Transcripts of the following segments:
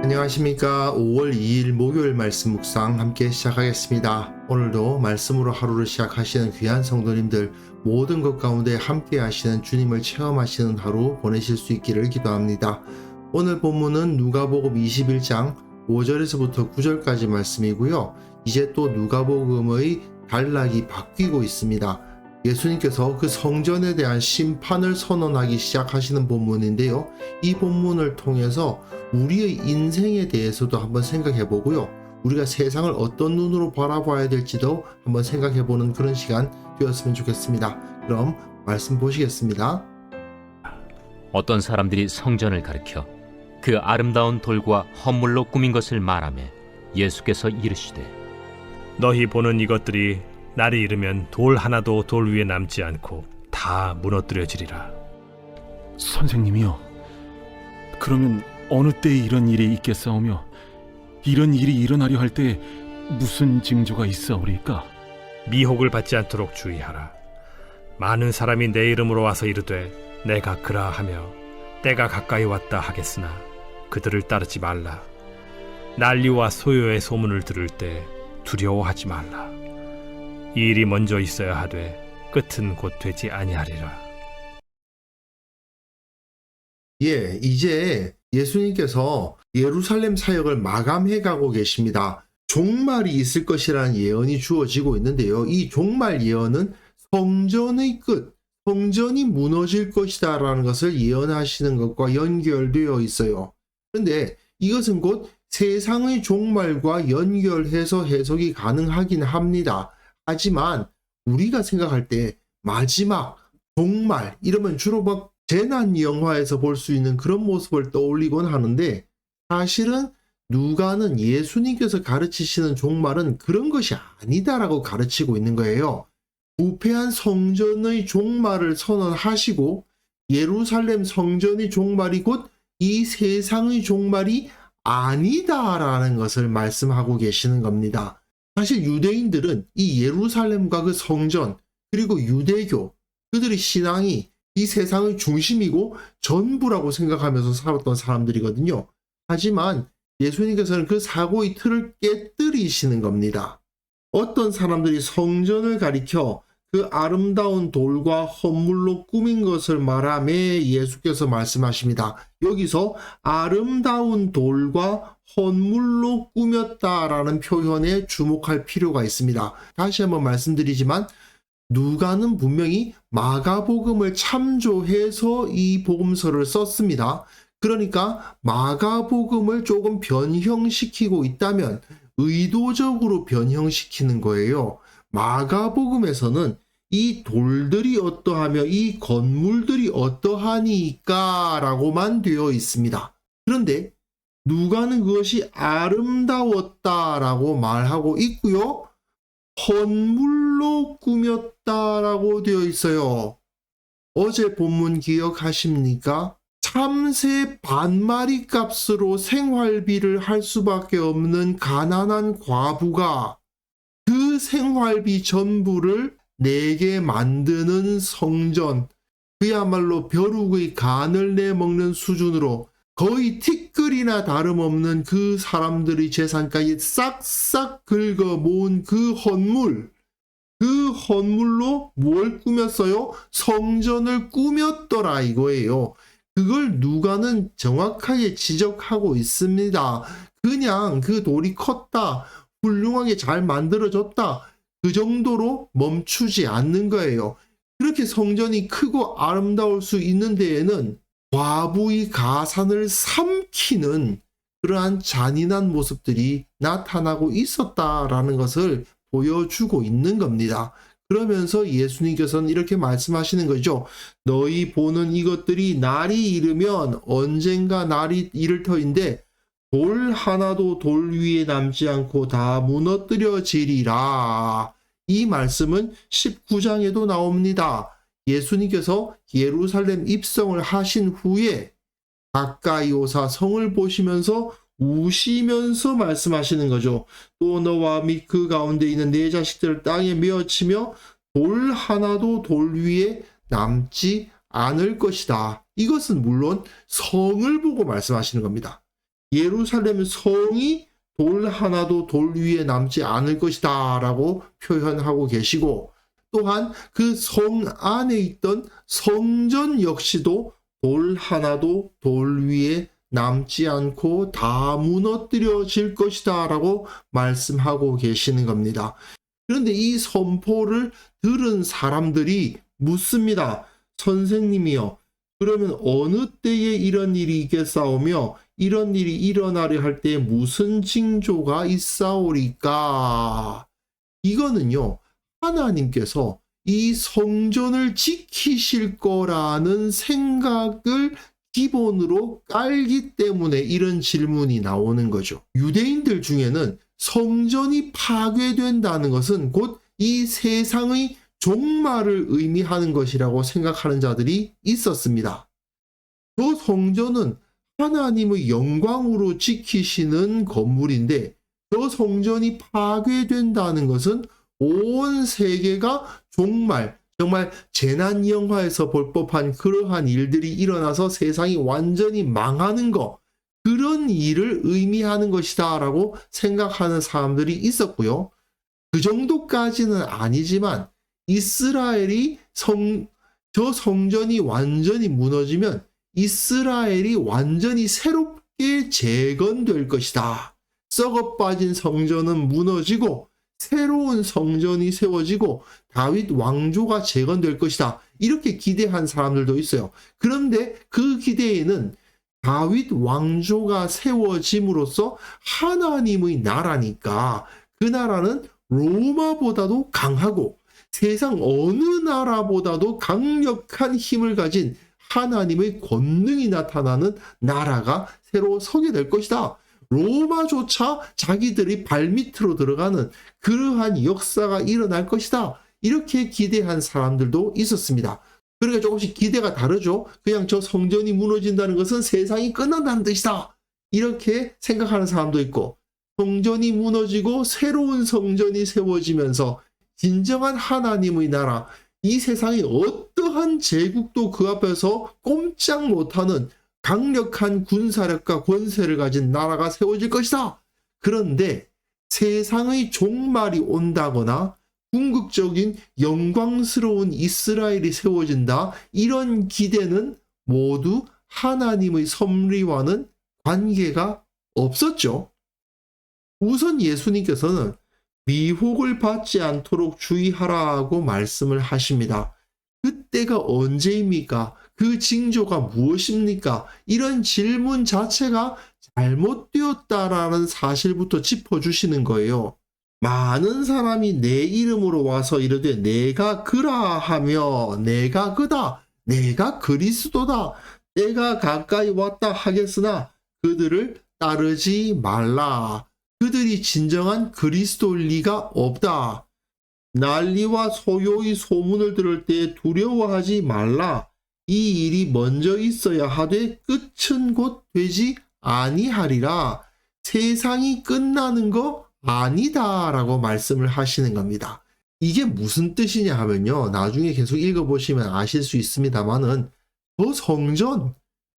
안녕하십니까. 5월 2일 목요일 말씀 묵상 함께 시작하겠습니다. 오늘도 말씀으로 하루를 시작하시는 귀한 성도님들, 모든 것 가운데 함께 하시는 주님을 체험하시는 하루 보내실 수 있기를 기도합니다. 오늘 본문은 누가복음 21장 5절에서부터 9절까지 말씀이고요. 이제 또 누가복음의 단락이 바뀌고 있습니다. 예수님께서 그 성전에 대한 심판을 선언하기 시작하시는 본문인데요. 이 본문을 통해서 우리의 인생에 대해서도 한번 생각해 보고요. 우리가 세상을 어떤 눈으로 바라봐야 될지도 한번 생각해 보는 그런 시간 되었으면 좋겠습니다. 그럼 말씀 보시겠습니다. 어떤 사람들이 성전을 가리켜 그 아름다운 돌과 헌물로 꾸민 것을 말하며 예수께서 이르시되 너희 보는 이것들이 날이 이르면 돌 하나도 돌 위에 남지 않고 다 무너뜨려지리라. 선생님이요, 그러면 어느 때에 이런 일이 있겠사오며 이런 일이 일어나려 할 때 무슨 징조가 있사오리까? 미혹을 받지 않도록 주의하라. 많은 사람이 내 이름으로 와서 이르되 내가 그라하며 때가 가까이 왔다 하겠으나 그들을 따르지 말라. 난리와 소요의 소문을 들을 때 두려워하지 말라. 이 일이 먼저 있어야 하되 끝은 곧 되지 아니하리라. 이제 예수님께서 예루살렘 사역을 마감해 가고 계십니다. 종말이 있을 것이라는 예언이 주어지고 있는데요. 이 종말 예언은 성전의 끝, 성전이 무너질 것이다 라는 것을 예언하시는 것과 연결되어 있어요. 그런데 이것은 곧 세상의 종말과 연결해서 해석이 가능하긴 합니다. 하지만 우리가 생각할 때 마지막, 종말 이러면 주로 막 재난 영화에서 볼 수 있는 그런 모습을 떠올리곤 하는데, 사실은 누가는 예수님께서 가르치시는 종말은 그런 것이 아니다라고 가르치고 있는 거예요. 부패한 성전의 종말을 선언하시고 예루살렘 성전의 종말이 곧 이 세상의 종말이 아니다라는 것을 말씀하고 계시는 겁니다. 사실 유대인들은 이 예루살렘과 그 성전, 그리고 유대교, 그들의 신앙이 이 세상의 중심이고 전부라고 생각하면서 살았던 사람들이거든요. 하지만 예수님께서는 그 사고의 틀을 깨뜨리시는 겁니다. 어떤 사람들이 성전을 가리켜 그 아름다운 돌과 헌물로 꾸민 것을 말하며 예수께서 말씀하십니다. 여기서 아름다운 돌과 헌물로 꾸몄다라는 표현에 주목할 필요가 있습니다. 다시 한번 말씀드리지만 누가는 분명히 마가복음을 참조해서 이 복음서를 썼습니다. 그러니까 마가복음을 조금 변형시키고 있다면 의도적으로 변형시키는 거예요. 마가복음에서는 이 돌들이 어떠하며 이 건물들이 어떠하니까 라고만 되어 있습니다. 그런데 누가는 그것이 아름다웠다라고 말하고 있고요. 헌물로 꾸몄다라고 되어 있어요. 어제 본문 기억하십니까? 참새 반마리 값으로 생활비를 할 수밖에 없는 가난한 과부가 그 생활비 전부를 내게 만드는 성전, 그야말로 벼룩의 간을 내먹는 수준으로 거의 티끌이나 다름없는 그 사람들의 재산까지 싹싹 긁어 모은 그 헌물, 그 헌물로 뭘 꾸몄어요? 성전을 꾸몄더라 이거예요. 그걸 누가는 정확하게 지적하고 있습니다. 그냥 그 돌이 컸다, 훌륭하게 잘 만들어졌다, 그 정도로 멈추지 않는 거예요. 그렇게 성전이 크고 아름다울 수 있는 데에는 과부의 가산을 삼키는 그러한 잔인한 모습들이 나타나고 있었다라는 것을 보여주고 있는 겁니다. 그러면서 예수님께서는 이렇게 말씀하시는 거죠. 너희 보는 이것들이 날이 이르면 언젠가 날이 이를 터인데 돌 하나도 돌 위에 남지 않고 다 무너뜨려지리라. 이 말씀은 19장에도 나옵니다. 예수님께서 예루살렘 입성을 하신 후에 가까이 오사 성을 보시면서 우시면서 말씀하시는 거죠. 또 너와 및 그 가운데 있는 네 자식들을 땅에 메어치며 돌 하나도 돌 위에 남지 않을 것이다. 이것은 물론 성을 보고 말씀하시는 겁니다. 예루살렘 성이 돌 하나도 돌 위에 남지 않을 것이다 라고 표현하고 계시고, 또한 그 성 안에 있던 성전 역시도 돌 하나도 돌 위에 남지 않고 다 무너뜨려질 것이다 라고 말씀하고 계시는 겁니다. 그런데 이 선포를 들은 사람들이 묻습니다. 선생님이요, 그러면 어느 때에 이런 일이 있겠사오며 이런 일이 일어나려 할 때에 무슨 징조가 있사오리까? 이거는요, 하나님께서 이 성전을 지키실 거라는 생각을 기본으로 깔기 때문에 이런 질문이 나오는 거죠. 유대인들 중에는 성전이 파괴된다는 것은 곧 이 세상의 종말을 의미하는 것이라고 생각하는 자들이 있었습니다. 저 성전은 하나님의 영광으로 지키시는 건물인데, 저 성전이 파괴된다는 것은 온 세계가 정말 재난 영화에서 볼 법한 그러한 일들이 일어나서 세상이 완전히 망하는 것, 그런 일을 의미하는 것이다 라고 생각하는 사람들이 있었고요. 그 정도까지는 아니지만 이스라엘이 저 성전이 완전히 무너지면 이스라엘이 완전히 새롭게 재건될 것이다. 썩어 빠진 성전은 무너지고 새로운 성전이 세워지고 다윗 왕조가 재건될 것이다. 이렇게 기대한 사람들도 있어요. 그런데 그 기대에는 다윗 왕조가 세워짐으로써 하나님의 나라니까 그 나라는 로마보다도 강하고 세상 어느 나라보다도 강력한 힘을 가진 하나님의 권능이 나타나는 나라가 새로 서게 될 것이다. 로마조차 자기들이 발밑으로 들어가는 그러한 역사가 일어날 것이다. 이렇게 기대한 사람들도 있었습니다. 그러니까 조금씩 기대가 다르죠. 그냥 저 성전이 무너진다는 것은 세상이 끝난다는 뜻이다. 이렇게 생각하는 사람도 있고, 성전이 무너지고 새로운 성전이 세워지면서 진정한 하나님의 나라, 이 세상의 어떠한 제국도 그 앞에서 꼼짝 못하는 강력한 군사력과 권세를 가진 나라가 세워질 것이다. 그런데 세상의 종말이 온다거나 궁극적인 영광스러운 이스라엘이 세워진다, 이런 기대는 모두 하나님의 섭리와는 관계가 없었죠. 우선 예수님께서는 미혹을 받지 않도록 주의하라고 말씀을 하십니다. 그때가 언제입니까? 그 징조가 무엇입니까? 이런 질문 자체가 잘못되었다라는 사실부터 짚어주시는 거예요. 많은 사람이 내 이름으로 와서 이르되 내가 그라 하며 내가 그다, 내가 그리스도다, 때가 가까이 왔다 하겠으나 그들을 따르지 말라. 그들이 진정한 그리스도일 리가 없다. 난리와 소요의 소문을 들을 때 두려워하지 말라. 이 일이 먼저 있어야 하되 끝은 곧 되지 아니하리라. 세상이 끝나는 거 아니다 라고 말씀을 하시는 겁니다. 이게 무슨 뜻이냐 하면요, 나중에 계속 읽어보시면 아실 수 있습니다만은 저 성전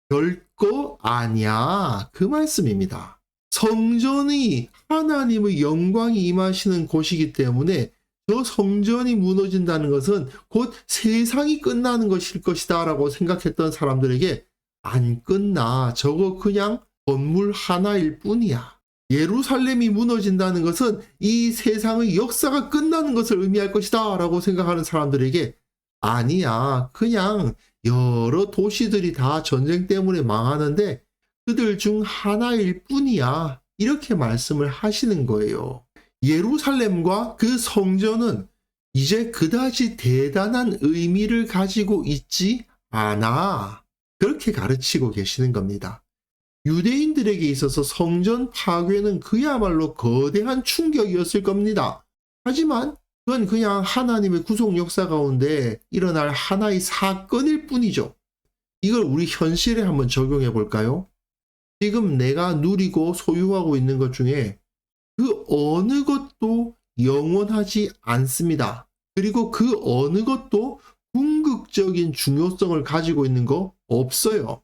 별거 아니야, 그 말씀입니다. 성전이 하나님의 영광이 임하시는 곳이기 때문에 저 성전이 무너진다는 것은 곧 세상이 끝나는 것일 것이다 라고 생각했던 사람들에게 안 끝나, 저거 그냥 건물 하나일 뿐이야. 예루살렘이 무너진다는 것은 이 세상의 역사가 끝나는 것을 의미할 것이다 라고 생각하는 사람들에게 아니야, 그냥 여러 도시들이 다 전쟁 때문에 망하는데 그들 중 하나일 뿐이야, 이렇게 말씀을 하시는 거예요. 예루살렘과 그 성전은 이제 그다지 대단한 의미를 가지고 있지 않아, 그렇게 가르치고 계시는 겁니다. 유대인들에게 있어서 성전 파괴는 그야말로 거대한 충격이었을 겁니다. 하지만 그건 그냥 하나님의 구속 역사 가운데 일어날 하나의 사건일 뿐이죠. 이걸 우리 현실에 한번 적용해 볼까요? 지금 내가 누리고 소유하고 있는 것 중에 그 어느 것도 영원하지 않습니다. 그리고 그 어느 것도 궁극적인 중요성을 가지고 있는 거 없어요.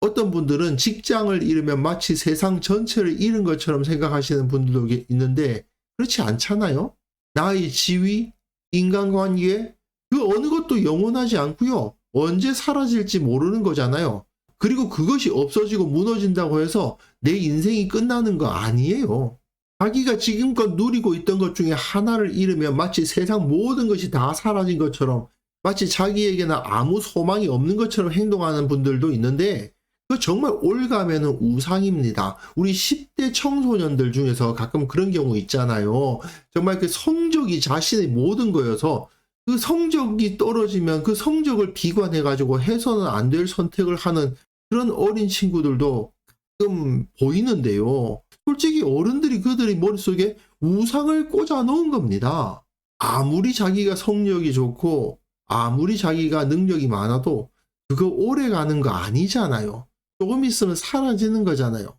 어떤 분들은 직장을 잃으면 마치 세상 전체를 잃은 것처럼 생각하시는 분들도 있는데 그렇지 않잖아요. 나의 지위, 인간관계, 그 어느 것도 영원하지 않고요. 언제 사라질지 모르는 거잖아요. 그리고 그것이 없어지고 무너진다고 해서 내 인생이 끝나는 거 아니에요. 자기가 지금껏 누리고 있던 것 중에 하나를 잃으면 마치 세상 모든 것이 다 사라진 것처럼, 마치 자기에게는 아무 소망이 없는 것처럼 행동하는 분들도 있는데 그 정말 올가매는 우상입니다. 우리 10대 청소년들 중에서 가끔 그런 경우 있잖아요. 정말 그 성적이 자신의 모든 거여서 그 성적이 떨어지면 그 성적을 비관해가지고 해서는 안 될 선택을 하는 그런 어린 친구들도 가끔 보이는데요. 솔직히 어른들이 그들의 머릿속에 우상을 꽂아 놓은 겁니다. 아무리 자기가 성력이 좋고 아무리 자기가 능력이 많아도 그거 오래 가는 거 아니잖아요. 조금 있으면 사라지는 거잖아요.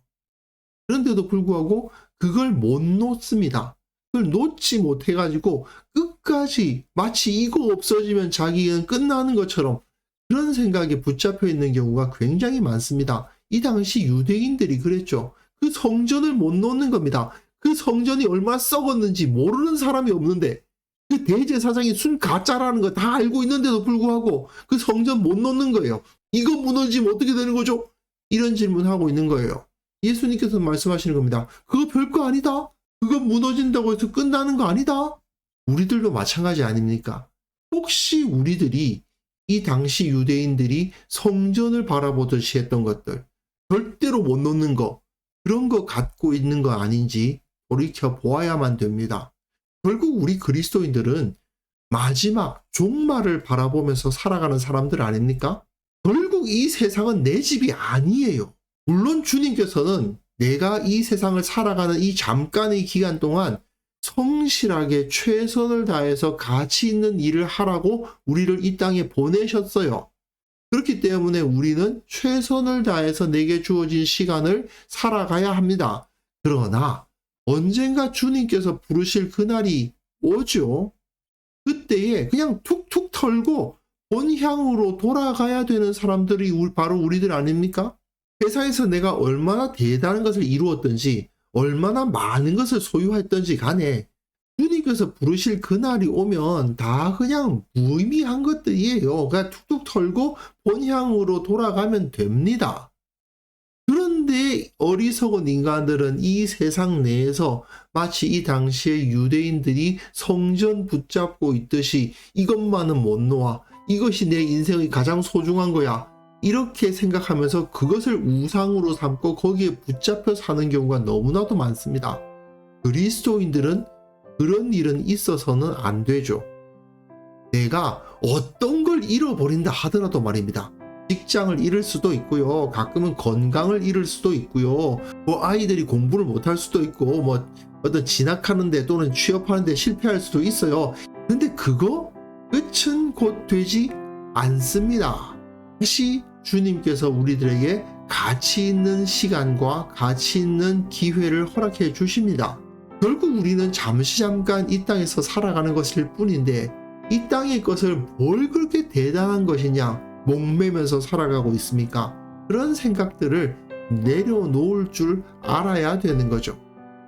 그런데도 불구하고 그걸 못 놓습니다. 그걸 놓지 못해가지고 끝까지 마치 이거 없어지면 자기는 끝나는 것처럼 그런 생각에 붙잡혀 있는 경우가 굉장히 많습니다. 이 당시 유대인들이 그랬죠. 그 성전을 못 놓는 겁니다. 그 성전이 얼마나 썩었는지 모르는 사람이 없는데 그 대제사장이 순 가짜라는 거 다 알고 있는데도 불구하고 그 성전 못 놓는 거예요. 이거 무너지면 어떻게 되는 거죠? 이런 질문하고 있는 거예요. 예수님께서 말씀하시는 겁니다. 그거 별거 아니다. 그거 무너진다고 해서 끝나는 거 아니다. 우리들도 마찬가지 아닙니까? 혹시 우리들이 이 당시 유대인들이 성전을 바라보듯이 했던 것들, 절대로 못 놓는 거, 그런 거 갖고 있는 거 아닌지 돌이켜 보아야만 됩니다. 결국 우리 그리스도인들은 마지막 종말을 바라보면서 살아가는 사람들 아닙니까? 결국 이 세상은 내 집이 아니에요. 물론 주님께서는 내가 이 세상을 살아가는 이 잠깐의 기간 동안 성실하게 최선을 다해서 가치 있는 일을 하라고 우리를 이 땅에 보내셨어요. 그렇기 때문에 우리는 최선을 다해서 내게 주어진 시간을 살아가야 합니다. 그러나 언젠가 주님께서 부르실 그날이 오죠. 그때에 그냥 툭툭 털고 본향으로 돌아가야 되는 사람들이 바로 우리들 아닙니까? 회사에서 내가 얼마나 대단한 것을 이루었든지 얼마나 많은 것을 소유했든지 간에 주님께서 부르실 그날이 오면 다 그냥 무의미한 것들이에요. 그냥 툭툭 털고 본향으로 돌아가면 됩니다. 그런데 어리석은 인간들은 이 세상 내에서 마치 이 당시에 유대인들이 성전 붙잡고 있듯이 이것만은 못 놓아. 이것이 내 인생의 가장 소중한 거야. 이렇게 생각하면서 그것을 우상으로 삼고 거기에 붙잡혀 사는 경우가 너무나도 많습니다. 그리스도인들은 그런 일은 있어서는 안 되죠. 내가 어떤 걸 잃어버린다 하더라도 말입니다. 직장을 잃을 수도 있고요. 가끔은 건강을 잃을 수도 있고요. 뭐 아이들이 공부를 못할 수도 있고 뭐 어떤 진학하는데 또는 취업하는데 실패할 수도 있어요. 근데 그거 끝은 곧 되지 않습니다. 다시 주님께서 우리들에게 가치 있는 시간과 가치 있는 기회를 허락해 주십니다. 결국 우리는 잠깐 이 땅에서 살아가는 것일 뿐인데 이 땅의 것을 뭘 그렇게 대단한 것이냐 목매면서 살아가고 있습니까? 그런 생각들을 내려놓을 줄 알아야 되는 거죠.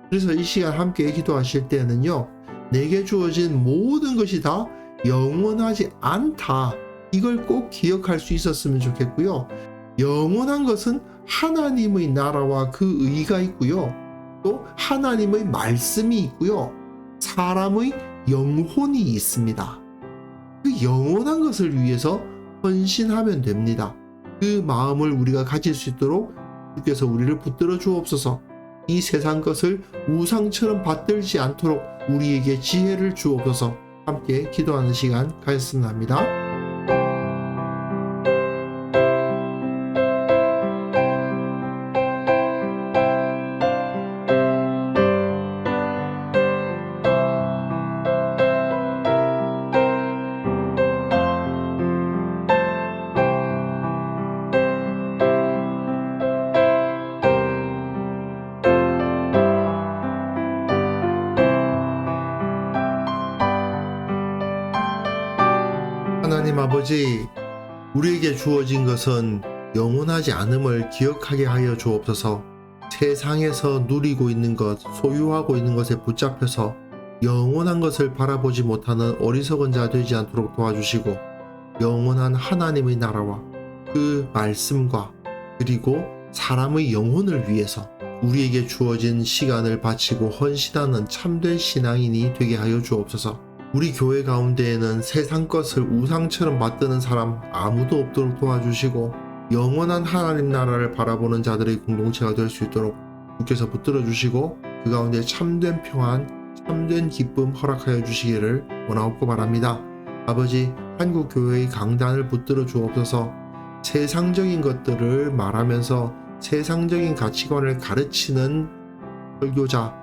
그래서 이 시간 함께 기도하실 때는요, 내게 주어진 모든 것이 다 영원하지 않다. 이걸 꼭 기억할 수 있었으면 좋겠고요. 영원한 것은 하나님의 나라와 그 의가 있고요. 또 하나님의 말씀이 있고요. 사람의 영혼이 있습니다. 그 영원한 것을 위해서 헌신하면 됩니다. 그 마음을 우리가 가질 수 있도록 주께서 우리를 붙들어 주옵소서. 이 세상 것을 우상처럼 받들지 않도록 우리에게 지혜를 주옵소서. 함께 기도하는 시간 가졌으면 합니다. 하나님 아버지, 우리에게 주어진 것은 영원하지 않음을 기억하게 하여 주옵소서. 세상에서 누리고 있는 것, 소유하고 있는 것에 붙잡혀서 영원한 것을 바라보지 못하는 어리석은 자 되지 않도록 도와주시고, 영원한 하나님의 나라와 그 말씀과 그리고 사람의 영혼을 위해서 우리에게 주어진 시간을 바치고 헌신하는 참된 신앙인이 되게 하여 주옵소서. 우리 교회 가운데에는 세상 것을 우상처럼 받드는 사람 아무도 없도록 도와주시고, 영원한 하나님 나라를 바라보는 자들의 공동체가 될 수 있도록 주께서 붙들어 주시고, 그 가운데 참된 평안, 참된 기쁨 허락하여 주시기를 원하옵고 바랍니다. 아버지, 한국 교회의 강단을 붙들어 주옵소서. 세상적인 것들을 말하면서 세상적인 가치관을 가르치는 설교자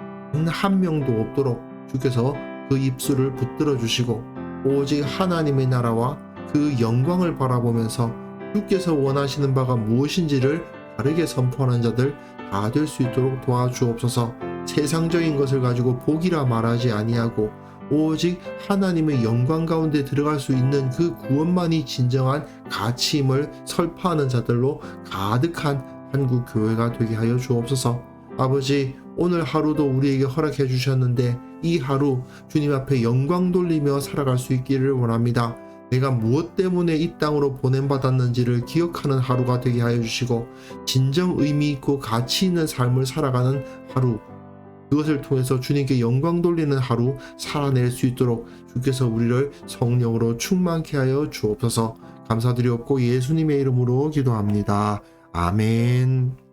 한 명도 없도록 주께서 그 입술을 붙들어 주시고, 오직 하나님의 나라와 그 영광을 바라보면서 주께서 원하시는 바가 무엇인지를 바르게 선포하는 자들 다 될 수 있도록 도와주옵소서. 세상적인 것을 가지고 복이라 말하지 아니하고 오직 하나님의 영광 가운데 들어갈 수 있는 그 구원만이 진정한 가치임을 설파하는 자들로 가득한 한국 교회가 되게 하여 주옵소서. 아버지, 오늘 하루도 우리에게 허락해 주셨는데 이 하루 주님 앞에 영광 돌리며 살아갈 수 있기를 원합니다. 내가 무엇 때문에 이 땅으로 보냄받았는지를 기억하는 하루가 되게 하여 주시고, 진정 의미 있고 가치 있는 삶을 살아가는 하루, 그것을 통해서 주님께 영광 돌리는 하루 살아낼 수 있도록 주께서 우리를 성령으로 충만케 하여 주옵소서. 감사드리옵고 예수님의 이름으로 기도합니다. 아멘.